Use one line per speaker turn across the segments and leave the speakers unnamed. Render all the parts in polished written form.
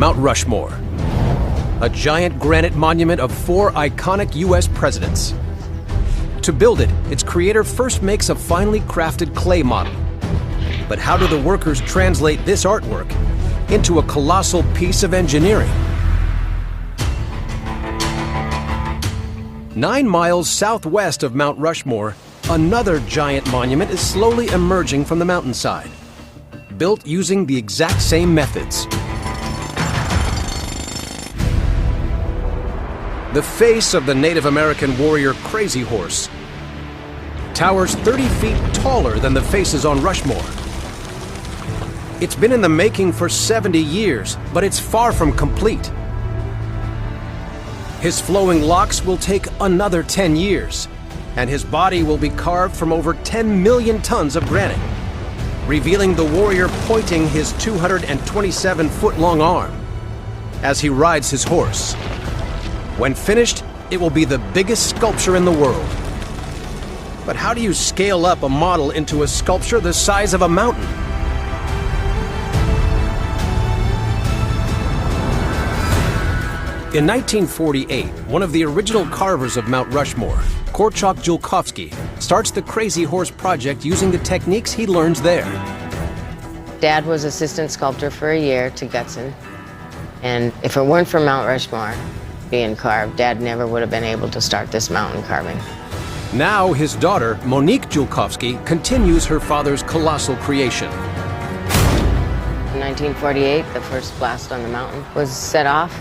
Mount Rushmore, a giant granite monument of 4 iconic U.S. presidents. To build it, its creator first makes a finely crafted clay model. But how do the workers translate this artwork into a colossal piece of engineering? 9 miles southwest of Mount Rushmore, another giant monument is slowly emerging from the mountainside, built using the exact same methods. The face of the Native American warrior Crazy Horse towers 30 feet taller than the faces on Rushmore. It's been in the making for 70 years, but it's far from complete. His flowing locks will take another 10 years, and his body will be carved from over 10 million tons of granite, revealing the warrior pointing his 227-foot-long arm as he rides his horse. When finished, it will be the biggest sculpture in the world. But how do you scale up a model into a sculpture the size of a mountain? In 1948, one of the original carvers of Mount Rushmore, Korczak Julkowski, starts the Crazy Horse project using the techniques he learns there.
Dad was assistant sculptor for a year to Gutson, and if it weren't for Mount Rushmore being carved, Dad never would have been able to start this mountain carving.
Now his daughter, Monique Julkowski, continues her father's colossal creation.
In 1948, the first blast on the mountain was set off,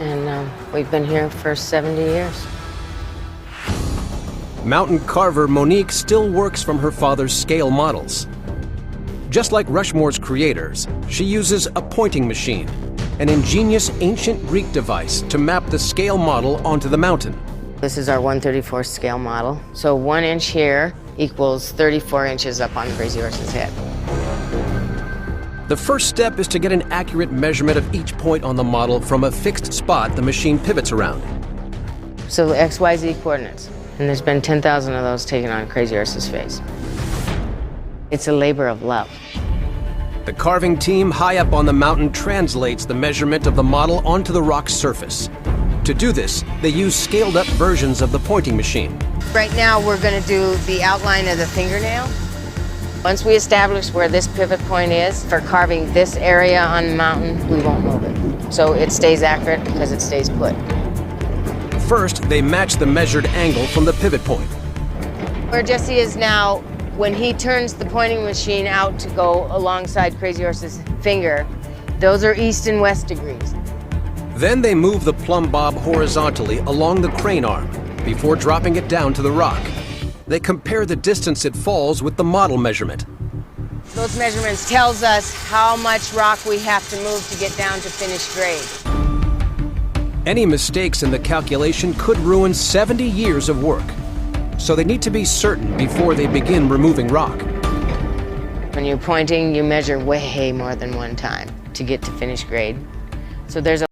and we've been here for 70 years.
Mountain carver Monique still works from her father's scale models. Just like Rushmore's creators, she uses a pointing machine, an ingenious ancient Greek device to map the scale model onto the mountain.
This is our 1/34 scale model. So 1 inch here equals 34 inches up on Crazy Horse's head.
The first step is to get an accurate measurement of each point on the model from a fixed spot the machine pivots around.
So X, Y, Z coordinates. And there's been 10,000 of those taken on Crazy Horse's face. It's a labor of love.
The carving team high up on the mountain translates the measurement of the model onto the rock's surface. To do this, they use scaled-up versions of the pointing machine.
Right now, we're going to do the outline of the fingernail. Once we establish where this pivot point is for carving this area on the mountain, we won't move it. So it stays accurate because it stays put.
First, they match the measured angle from the pivot point.
Where Jesse is now, when he turns the pointing machine out to go alongside Crazy Horse's finger, those are east and west degrees.
Then they move the plumb bob horizontally along the crane arm before dropping it down to the rock. They compare the distance it falls with the model measurement.
Those measurements tells us how much rock we have to move to get down to finished grade.
Any mistakes in the calculation could ruin 70 years of work. So they need to be certain before they begin removing rock.
When you're pointing, you measure way more than one time to get to finished grade. So there's a